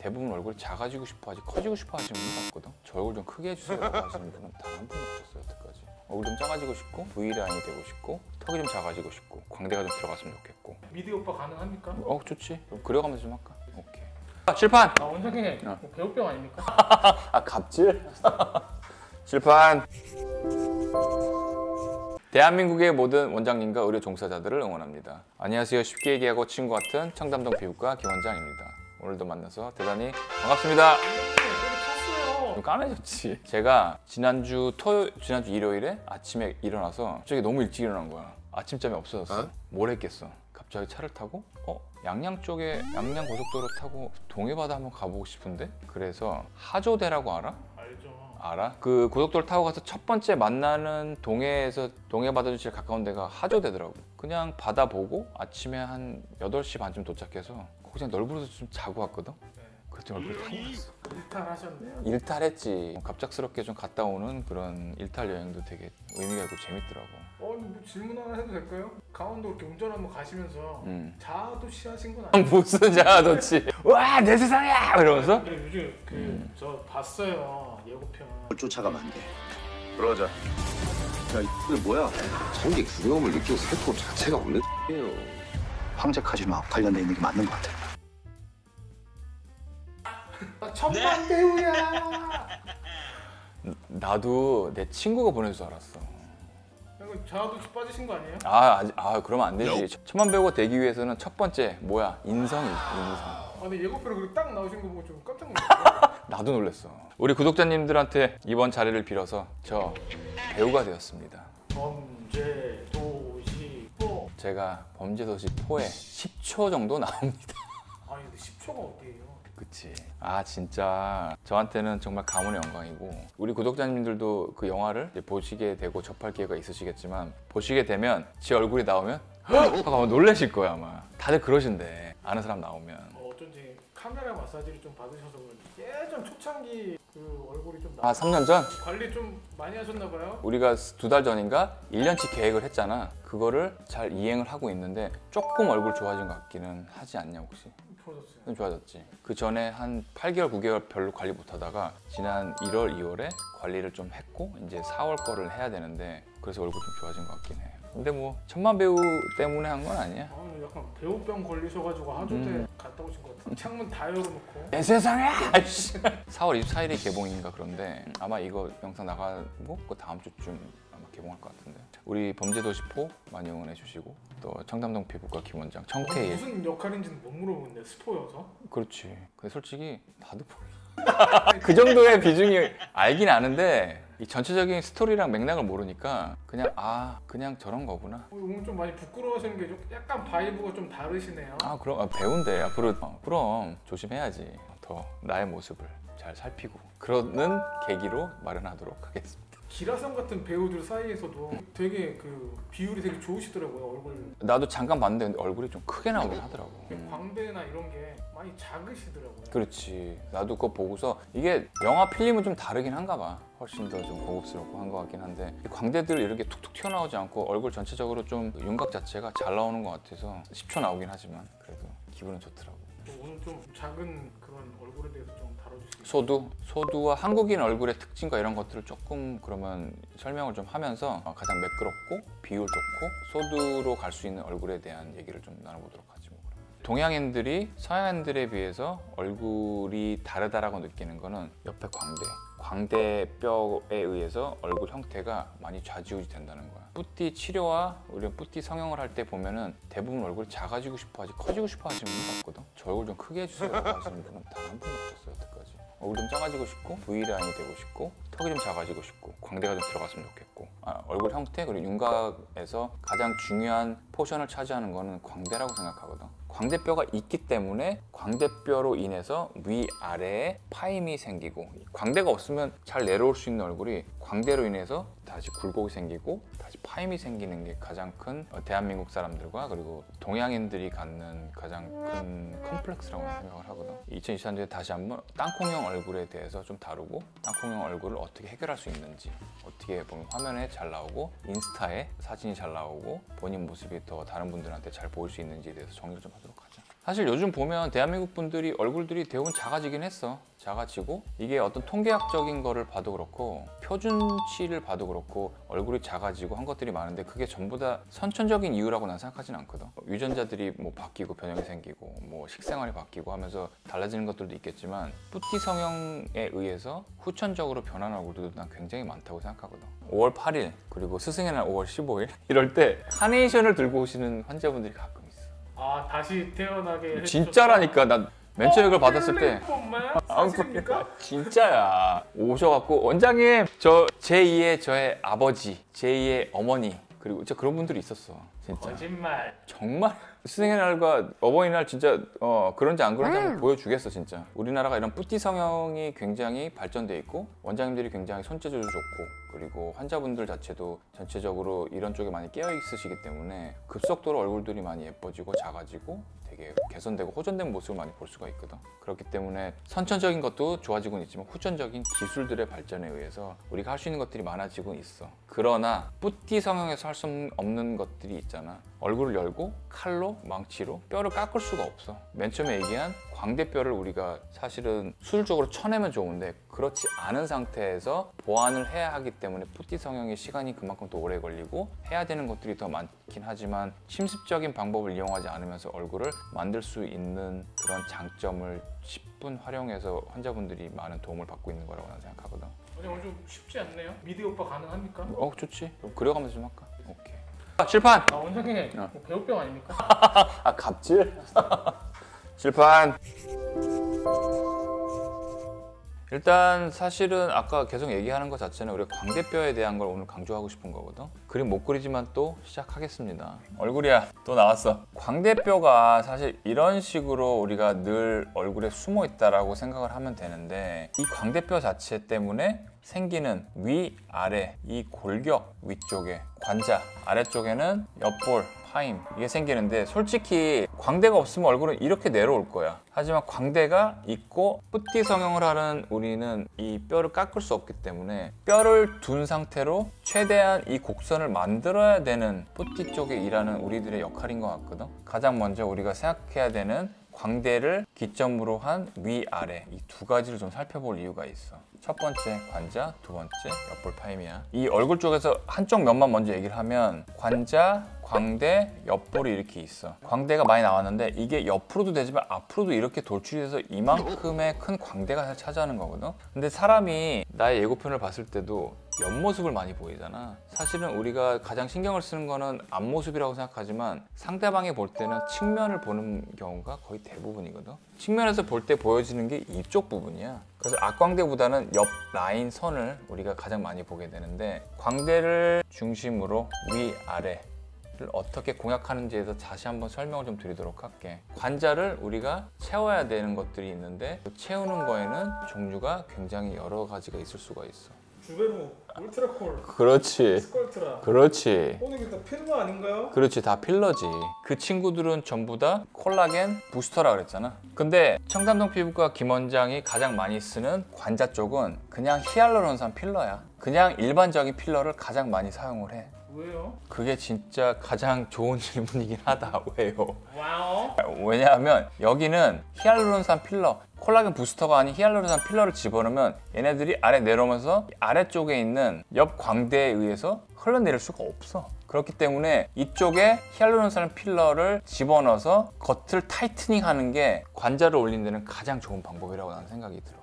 대부분 얼굴이 작아지고 싶어 하지 커지고 싶어 하시는 분이 없거든. 저 얼굴 좀 크게 해주세요 하시는 분은 단 한 분도 없었어요 여태까지. 얼굴 좀 작아지고 싶고 V라인이 되고 싶고 턱이 좀 작아지고 싶고 광대가 좀 들어갔으면 좋겠고. 미디 오빠 가능합니까? 좋지. 그럼 그려가면서 좀 할까? 오케이. 칠판! 원장님 뭐 배우병 아닙니까? 갑질? 칠판! 대한민국의 모든 원장님과 의료 종사자들을 응원합니다. 안녕하세요. 쉽게 얘기하고 친구 같은 청담동 피부과 김원장입니다. 오늘도 만나서 대단히 반갑습니다. 좀 까매졌지. 제가 지난주 일요일에 아침에 일어나서 갑자기 너무 일찍 일어난 거야. 아침잠이 없어졌어. 뭘 했겠어? 갑자기 차를 타고 양양 쪽에 양양 고속도로 타고 동해바다 한번 가보고 싶은데, 그래서 하조대라고 알아? 알죠. 알아? 그 고속도로 타고 가서 첫 번째 만나는 동해에서 동해바다로 제일 가까운 데가 하조대더라고. 그냥 바다 보고 아침에 한 8시 반쯤 도착해서 거기 그냥 널브러져서 좀 자고 왔거든? 그랬더니 얼굴이 타버렸어. 일탈하셨네요. 일탈했지. 갑작스럽게 좀 갔다 오는 그런 일탈 여행도 되게 의미가 있고 재밌더라고. 뭐 질문 하나 해도 될까요? 강원도 이렇게 운전 한번 가시면서 자아도취 하신 건 아니에요? 무슨 자아도취? 와, 내 세상이야! 이러면서? 근데 요즘 저 봤어요 예고편. 쫓아가면 안 돼. 그러자. 야, 이게 뭐야? 성기 두려움을 느끼고 살포 자체가 없는 X예요. 황제 카지노 관련돼 있는 게 맞는 것 같아. 나 천만 배우야. 나도 내 친구가 보내줄 줄 알았어. 이거 자아도취 빠지신 거 아니에요? 그러면 안 되지. 천만 배우가 되기 위해서는 첫 번째 뭐야? 인성이 인성. 근데 예고편에 그렇게 딱 나오신 거 보고 좀 깜짝 놀랐어요. 나도 놀랐어. 우리 구독자님들한테 이번 자리를 빌어서 저 배우가 되었습니다. 범죄도시 4. 제가 범죄도시 4에 10초 정도 나옵니다. 아니 근데 10초가 어디예요? 그치. 진짜 저한테는 정말 가문의 영광이고, 우리 구독자님들도 그 영화를 이제 보시게 되고 접할 기회가 있으시겠지만, 보시게 되면 제 얼굴이 나오면 아마 놀라실 거야. 아마 다들 그러신데, 아는 사람 나오면. 어쩐지 카메라 마사지를 좀 받으셔서 그런지 예전 초창기 그 얼굴이 좀 3년 전? 관리 좀 많이 하셨나 봐요? 우리가 2달 전인가 1년치 계획을 했잖아. 그거를 잘 이행을 하고 있는데 조금 얼굴 좋아진 것 같기는 하지 않냐 혹시? 좋아졌어요. 좀 좋아졌지. 그 전에 한 8개월, 9개월 별로 관리 못하다가 지난 1월, 2월에 관리를 좀 했고 이제 4월 거를 해야 되는데, 그래서 얼굴 좀 좋아진 것 같긴 해. 근데 뭐 천만 배우 때문에 한 건 아니야. 약간 배우병 걸리셔가지고 하조대 갔다 오신 것 같아요. 창문 다 열어놓고. 내 세상에! 4월 24일에 개봉인가 그런데 아마 이거 영상 나가고 그 다음 주쯤 아마 개봉할 것 같은데, 우리 범죄도시 4 많이 응원해 주시고, 또 청담동 피부과 김원장 청태일. 무슨 역할인지는 못 물어보는데 스포여서? 그렇지. 근데 솔직히 나도 몰라. 그 정도의 비중이 알긴 아는데 이 전체적인 스토리랑 맥락을 모르니까 그냥 저런 거구나. 오늘 좀 많이 부끄러워하시는 게 좀 약간 바이브가 좀 다르시네요. 그럼 배운대. 앞으로 그럼 조심해야지. 더 나의 모습을 잘 살피고 그러는 계기로 마련하도록 하겠습니다. 기라성 같은 배우들 사이에서도 되게 그 비율이 되게 좋으시더라고요, 얼굴. 나도 잠깐 봤는데 얼굴이 좀 크게 나오긴 하더라고. 광대나 이런 게 많이 작으시더라고요. 그렇지. 나도 그거 보고서 이게 영화 필름은 좀 다르긴 한가 봐. 훨씬 더 좀 고급스럽고 한 것 같긴 한데, 이 광대들 이렇게 툭툭 튀어나오지 않고 얼굴 전체적으로 좀 윤곽 자체가 잘 나오는 것 같아서 10초 나오긴 하지만 그래도 기분은 좋더라고. 오늘 좀 작은 그런 얼굴에 대해서 좀 다뤄주시죠. 소두와 한국인 얼굴의 특징과 이런 것들을 조금 그러면 설명을 좀 하면서 가장 매끄럽고 비율 좋고 소두로 갈 수 있는 얼굴에 대한 얘기를 좀 나눠보도록 하지 뭐. 동양인들이 서양인들에 비해서 얼굴이 다르다라고 느끼는 거는 옆에 광대뼈에 의해서 얼굴 형태가 많이 좌지우지 된다는 거야. 뿌띠 치료와 우리가 뿌띠 성형을 할 때 보면은 대부분 얼굴이 작아지고 싶어 하지 커지고 싶어 하시는 분이 없거든. 저 얼굴 좀 크게 해주세요 하시는 분은 단 한 분도 없었어요 여태까지. 얼굴 좀 작아지고 싶고 V라인이 되고 싶고 턱이 좀 작아지고 싶고 광대가 좀 들어갔으면 좋겠고, 얼굴 형태 그리고 윤곽에서 가장 중요한 포션을 차지하는 거는 광대라고 생각하거든. 광대뼈가 있기 때문에 광대뼈로 인해서 위아래에 파임이 생기고, 광대가 없으면 잘 내려올 수 있는 얼굴이 광대로 인해서 다시 굴곡이 생기고 다시 파임이 생기는 게 가장 큰 대한민국 사람들과 그리고 동양인들이 갖는 가장 큰 컴플렉스라고 생각을 하거든. 2023년도에 다시 한번 땅콩형 얼굴에 대해서 좀 다루고, 땅콩형 얼굴을 어떻게 해결할 수 있는지, 어떻게 보면 화면에 잘 나오고 인스타에 사진이 잘 나오고 본인 모습이 더 다른 분들한테 잘 보일 수 있는지에 대해서 정리를 좀 하도록 하자. 사실 요즘 보면 대한민국 분들이 얼굴들이 대부분 작아지긴 했어. 작아지고 이게 어떤 통계학적인 거를 봐도 그렇고 표준치를 봐도 그렇고 얼굴이 작아지고 한 것들이 많은데 그게 전부 다 선천적인 이유라고 난 생각하진 않거든. 유전자들이 뭐 바뀌고 변형이 생기고 뭐 식생활이 바뀌고 하면서 달라지는 것들도 있겠지만 뿌띠 성형에 의해서 후천적으로 변하는 얼굴들도 난 굉장히 많다고 생각하거든. 5월 8일 그리고 스승의 날 5월 15일 이럴 때 카네이션을 들고 오시는 환자분들이 가끔 있어. 아 다시 태어나게 진짜라니까. 난 맨 처음에 이걸 받았을 때 사실입니까? 진짜야. 오셔갖고 원장님 저 제2의 저의 아버지, 제2의 어머니 그리고 진짜 그런 분들이 있었어. 진짜. 거짓말. 정말 스승의 날과 어버이날 진짜 그런지 안 그런지 한번 보여주겠어 진짜. 우리나라가 이런 뿌띠 성형이 굉장히 발전돼 있고 원장님들이 굉장히 손재주도 좋고 그리고 환자분들 자체도 전체적으로 이런 쪽에 많이 깨어 있으시기 때문에 급속도로 얼굴들이 많이 예뻐지고 작아지고 되게 개선되고 호전된 모습을 많이 볼 수가 있거든. 그렇기 때문에 선천적인 것도 좋아지고는 있지만 후천적인 기술들의 발전에 의해서 우리가 할 수 있는 것들이 많아지고 있어. 그러나 뿌띠 성형에서 할 수 없는 것들이 있잖아. 얼굴을 열고 칼로 망치로 뼈를 깎을 수가 없어. 맨 처음에 얘기한 광대뼈를 우리가 사실은 수술적으로 쳐내면 좋은데 그렇지 않은 상태에서 보완을 해야 하기 때문에 뿌띠 성형의 시간이 그만큼 더 오래 걸리고 해야 되는 것들이 더 많긴 하지만 침습적인 방법을 이용하지 않으면서 얼굴을 만들 수 있는 그런 장점을 10분 활용해서 환자분들이 많은 도움을 받고 있는 거라고 나는 생각하거든. 오늘 좀 쉽지 않네요. 미디 오빠 가능합니까? 좋지. 그럼 그려가면서 좀 할까? 오케이. 칠판! 원장님 뭐 배우병 아닙니까? 갑질? 칠판! 일단 사실은 아까 계속 얘기하는 것 자체는 우리가 광대뼈에 대한 걸 오늘 강조하고 싶은 거거든. 그림 못 그리지만 또 시작하겠습니다. 얼굴이야 또 나왔어. 광대뼈가 사실 이런 식으로 우리가 늘 얼굴에 숨어 있다라고 생각을 하면 되는데 이 광대뼈 자체 때문에 생기는 위, 아래, 이 골격 위쪽에 관자, 아래쪽에는 옆볼, 파임 이게 생기는데 솔직히 광대가 없으면 얼굴은 이렇게 내려올 거야. 하지만 광대가 있고 뿌띠 성형을 하는 우리는 이 뼈를 깎을 수 없기 때문에 뼈를 둔 상태로 최대한 이 곡선을 만들어야 되는 뿌띠 쪽에 일하는 우리들의 역할인 것 같거든. 가장 먼저 우리가 생각해야 되는 광대를 기점으로 한 위, 아래 이 두 가지를 좀 살펴볼 이유가 있어. 첫 번째 관자, 두 번째 옆볼 파임이야. 이 얼굴 쪽에서 한쪽 면만 먼저 얘기를 하면 관자, 광대, 옆볼이 이렇게 있어. 광대가 많이 나왔는데 이게 옆으로도 되지만 앞으로도 이렇게 돌출이 돼서 이만큼의 큰 광대가 차지하는 거거든. 근데 사람이 나의 예고편을 봤을 때도 옆모습을 많이 보이잖아. 사실은 우리가 가장 신경을 쓰는 거는 앞모습이라고 생각하지만 상대방이 볼 때는 측면을 보는 경우가 거의 대부분이거든. 측면에서 볼 때 보여지는 게 이쪽 부분이야. 그래서 앞광대보다는 옆 라인 선을 우리가 가장 많이 보게 되는데 광대를 중심으로 위, 아래 를 어떻게 공략하는지에 대해서 다시 한번 설명을 좀 드리도록 할게. 관자를 우리가 채워야 되는 것들이 있는데 채우는 거에는 종류가 굉장히 여러 가지가 있을 수가 있어. 주베노, 울트라콜, 그렇지. 스컬트라. 그렇지. 오늘 이게 다 필러 아닌가요? 그렇지. 다 필러지. 그 친구들은 전부 다 콜라겐 부스터라 그랬잖아. 근데 청담동 피부과 김 원장이 가장 많이 쓰는 관자 쪽은 그냥 히알루론산 필러야. 그냥 일반적인 필러를 가장 많이 사용을 해. 왜요? 그게 진짜 가장 좋은 질문이긴 하다. 왜요? 와우. 왜냐하면 여기는 히알루론산 필러, 콜라겐 부스터가 아닌 히알루론산 필러를 집어넣으면 얘네들이 아래 내려오면서 아래쪽에 있는 옆 광대에 의해서 흘러내릴 수가 없어. 그렇기 때문에 이쪽에 히알루론산 필러를 집어넣어서 겉을 타이트닝 하는 게 관자를 올리는 데는 가장 좋은 방법이라고 나는 생각이 들어.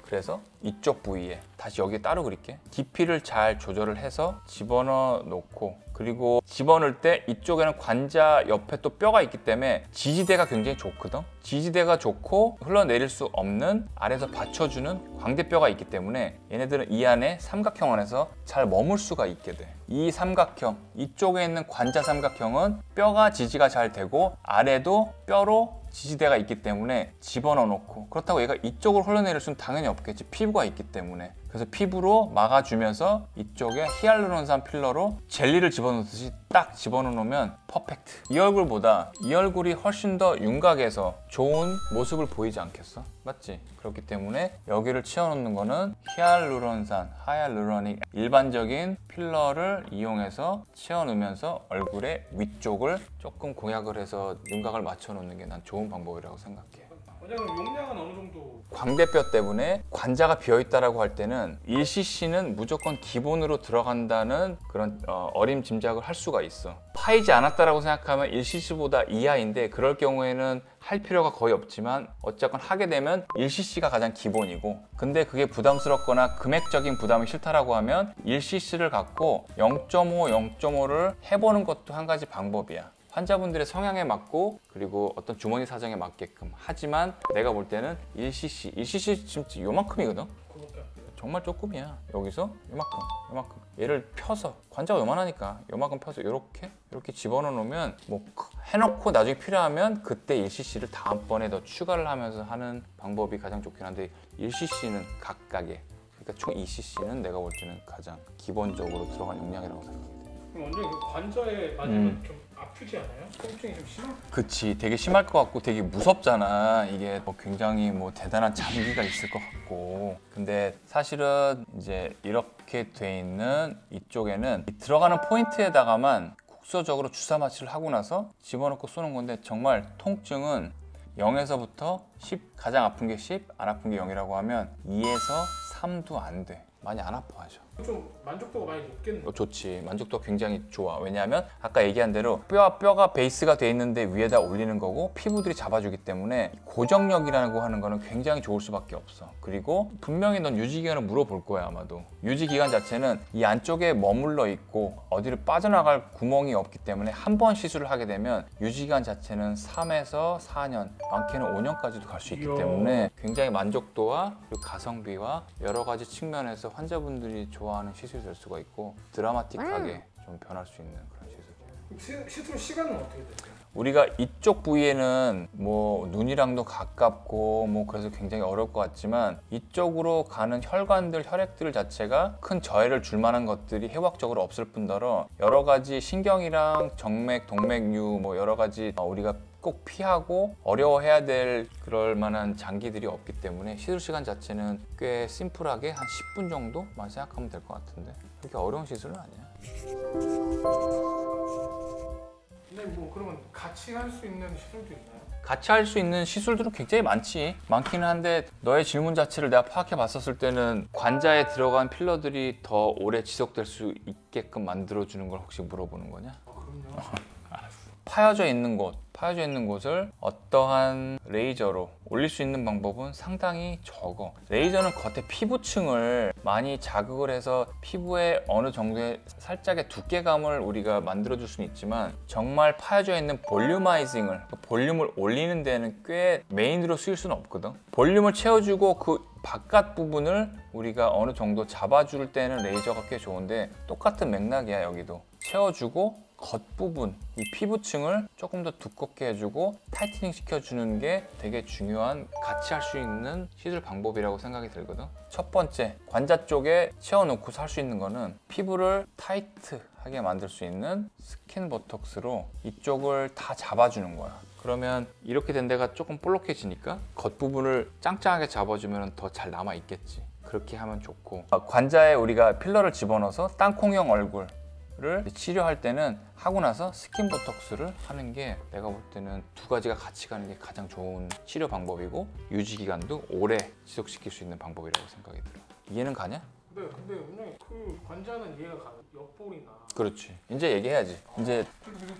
그래서 이쪽 부위에 다시 여기에 따로 그릴게. 깊이를 잘 조절을 해서 집어넣어 놓고 그리고 집어넣을 때 이쪽에는 관자 옆에 또 뼈가 있기 때문에 지지대가 굉장히 좋거든. 지지대가 좋고 흘러내릴 수 없는 아래에서 받쳐주는 광대뼈가 있기 때문에 얘네들은 이 안에 삼각형 안에서 잘 머물 수가 있게 돼. 이 삼각형, 이쪽에 있는 관자 삼각형은 뼈가 지지가 잘 되고 아래도 뼈로 지지대가 있기 때문에 집어넣어 놓고 그렇다고 얘가 이쪽으로 흘러내릴 수는 당연히 없겠지. 피부가 있기 때문에. 그래서 피부로 막아주면서 이쪽에 히알루론산 필러로 젤리를 집어넣듯이 딱 집어넣으면 퍼펙트. 이 얼굴보다 이 얼굴이 훨씬 더 윤곽에서 좋은 모습을 보이지 않겠어? 맞지? 그렇기 때문에 여기를 채워놓는 거는 히알루로닉 일반적인 필러를 이용해서 채워놓으면서 얼굴의 위쪽을 조금 공약을 해서 윤곽을 맞춰놓는 게 난 좋은 방법이라고 생각해. 원장님 용량은 어느 정도? 광대뼈 때문에 관자가 비어있다라고 할 때는 1cc는 무조건 기본으로 들어간다는 그런 어림짐작을 할 수가 있어. 파이지 않았다라고 생각하면 1cc보다 이하인데 그럴 경우에는 할 필요가 거의 없지만 어쨌건 하게 되면 1cc가 가장 기본이고, 근데 그게 부담스럽거나 금액적인 부담이 싫다라고 하면 1cc를 갖고 0.5를 해보는 것도 한 가지 방법이야. 환자분들의 성향에 맞고 그리고 어떤 주머니 사정에 맞게끔. 하지만 내가 볼 때는 1cc 진짜 요만큼이거든. 정말 조금이야. 여기서 요만큼 얘를 펴서, 관자가 요만하니까 요만큼 펴서 이렇게 집어넣어 놓으면 뭐 해놓고 나중에 필요하면 그때 1cc를 다음번에 더 추가를 하면서 하는 방법이 가장 좋긴 한데, 1cc는 각각의, 그러니까 총 2cc는 내가 볼 때는 가장 기본적으로 들어간 용량이라고 생각합니다. 그럼 원장님 그 관자에 맞으면 좀 아프지 않아요? 통증이 좀 심한? 그치, 되게 심할 것 같고 되게 무섭잖아. 이게 뭐 굉장히 뭐 대단한 장기가 있을 것 같고. 근데 사실은 이제 이렇게 돼 있는 이쪽에는 이 들어가는 포인트에다가만 국소적으로 주사 마취를 하고 나서 집어넣고 쏘는 건데, 정말 통증은 0에서부터 10, 가장 아픈 게 10, 안 아픈 게 0이라고 하면 2에서 3도 안 돼. 많이 안 아파하죠. 좀 만족도가 많이 높겠네. 좋지. 만족도가 굉장히 좋아. 왜냐하면 아까 얘기한 대로 뼈가 베이스가 돼 있는데 위에다 올리는 거고 피부들이 잡아주기 때문에 고정력이라고 하는 거는 굉장히 좋을 수밖에 없어. 그리고 분명히 넌 유지기간을 물어볼 거야. 아마도 유지기간 자체는 이 안쪽에 머물러 있고 어디를 빠져나갈 구멍이 없기 때문에 한 번 시술을 하게 되면 유지기간 자체는 3에서 4년, 많게는 5년까지도 갈 수 있기 때문에 굉장히 만족도와 그리고 가성비와 여러 가지 측면에서 환자분들이 좋아하는 시술이 될 수가 있고, 드라마틱하게 좀 변할 수 있는 그런 시술이에요. 시술 시간은 어떻게 되세요? 우리가 이쪽 부위에는 뭐 눈이랑도 가깝고 뭐 그래서 굉장히 어려울 것 같지만, 이쪽으로 가는 혈관들, 혈액들 자체가 큰 저해를 줄 만한 것들이 해부학적으로 없을 뿐더러 여러 가지 신경이랑 정맥, 동맥류 뭐 여러 가지 우리가 꼭 피하고 어려워해야 될 그럴 만한 장기들이 없기 때문에 시술 시간 자체는 꽤 심플하게 한 10분 정도만 생각하면 될 것 같은데 그렇게 어려운 시술은 아니야. 근데 뭐 그러면 같이 할 수 있는 시술도 있나요? 같이 할 수 있는 시술들은 굉장히 많기는 한데, 너의 질문 자체를 내가 파악해 봤었을 때는 관자에 들어간 필러들이 더 오래 지속될 수 있게끔 만들어주는 걸 혹시 물어보는 거냐? 그럼요. 파여져 있는 곳을 어떠한 레이저로 올릴 수 있는 방법은 상당히 적어. 레이저는 겉에 피부층을 많이 자극을 해서 피부에 어느 정도의 살짝의 두께감을 우리가 만들어줄 수는 있지만, 정말 파여져 있는 볼륨아이징을, 볼륨을 올리는 데는 꽤 메인으로 쓰일 수는 없거든. 볼륨을 채워주고 그 바깥 부분을 우리가 어느 정도 잡아줄 때는 레이저가 꽤 좋은데, 똑같은 맥락이야. 여기도 채워주고 겉부분, 이 피부층을 조금 더 두껍게 해주고 타이트닝 시켜주는 게 되게 중요한, 같이 할 수 있는 시술 방법이라고 생각이 들거든. 첫 번째, 관자 쪽에 채워놓고 할 수 있는 거는 피부를 타이트하게 만들 수 있는 스킨 보톡스로 이쪽을 다 잡아주는 거야. 그러면 이렇게 된 데가 조금 볼록해지니까 겉부분을 짱짱하게 잡아주면 더 잘 남아있겠지. 그렇게 하면 좋고, 관자에 우리가 필러를 집어넣어서 땅콩형 얼굴 를 치료할 때는 하고 나서 스킨 보톡스를 하는 게 내가 볼 때는 두 가지가 같이 가는 게 가장 좋은 치료 방법이고, 유지 기간도 오래 지속시킬 수 있는 방법이라고 생각이 들어. 이해는 가냐? 근데 원장님 그 관자는 이해가 가요. 옆볼이나. 그렇지. 이제 얘기해야지. 이제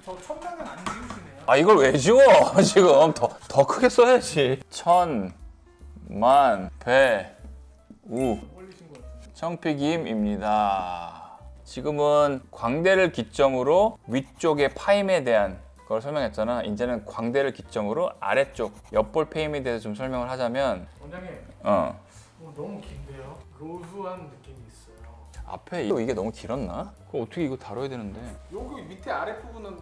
저 천장은 안 지우시네요. 아, 이걸 왜 지워? 지금 더 크게 써야지. 천, 만, 배, 우. 걸리신 거 같은데. 청피김입니다. 지금은 광대를 기점으로 위쪽의 파임에 대한 걸 설명했잖아. 이제는 광대를 기점으로 아래쪽 옆볼 페임에 대해서 좀 설명을 하자면, 원장님 너무 긴데요? 로스한 느낌이 있어요. 앞에 이게 너무 길었나? 그럼 어떻게 이거 다뤄야 되는데. 여기 밑에 아랫부분은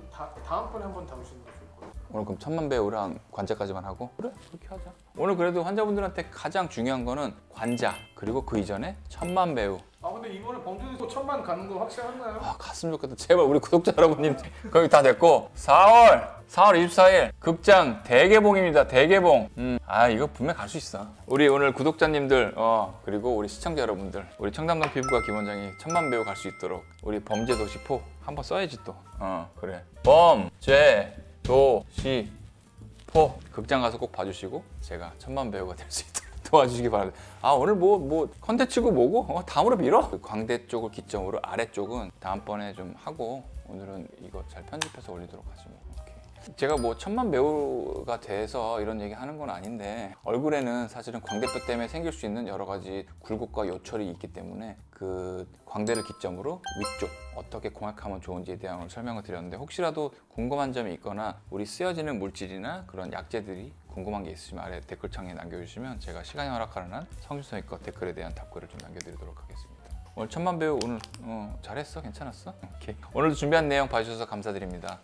다음번에 한번 다루시는 게 좋을 거예요. 오늘 그럼 천만 배우랑 관자까지만 하고? 그래, 그렇게 하자. 오늘 그래도 환자분들한테 가장 중요한 거는 관자, 그리고 그 이전에 천만 배우. 아 근데 이번에 범죄도 1000만 가는 거 확실한가요? 아, 갔으면 좋겠다. 제발 우리 구독자 여러분님. 거기 다 됐고 4월 24일 극장 대개봉입니다. 대개봉. 아, 이거 분명 갈 수 있어. 우리 오늘 구독자님들 그리고 우리 시청자 여러분들, 우리 청담동 피부과 김원장이 천만 배우 갈 수 있도록 우리 범죄도시포 한번 써야지 또. 그래. 범죄도시포 극장 가서 꼭 봐주시고 제가 천만 배우가 될 수 있도록 도와주시기 바랍니다. 아, 오늘 뭐 컨텐츠고 뭐고 다음으로 밀어. 광대 쪽을 기점으로 아래쪽은 다음번에 좀 하고 오늘은 이거 잘 편집해서 올리도록 하지 뭐. 제가 뭐 천만 배우가 돼서 이런 얘기 하는 건 아닌데 얼굴에는 사실은 광대뼈 때문에 생길 수 있는 여러 가지 굴곡과 요철이 있기 때문에 그 광대를 기점으로 위쪽 어떻게 공략하면 좋은지에 대한 설명을 드렸는데 혹시라도 궁금한 점이 있거나 우리 쓰여지는 물질이나 그런 약재들이 궁금한 게 있으시면 아래 댓글창에 남겨주시면 제가 시간이 허락하는 한 성심성의껏 댓글에 대한 답글을 좀 남겨드리도록 하겠습니다. 오늘 천만 배우 오늘 잘했어? 괜찮았어? 오케이. 오늘도 준비한 내용 봐주셔서 감사드립니다.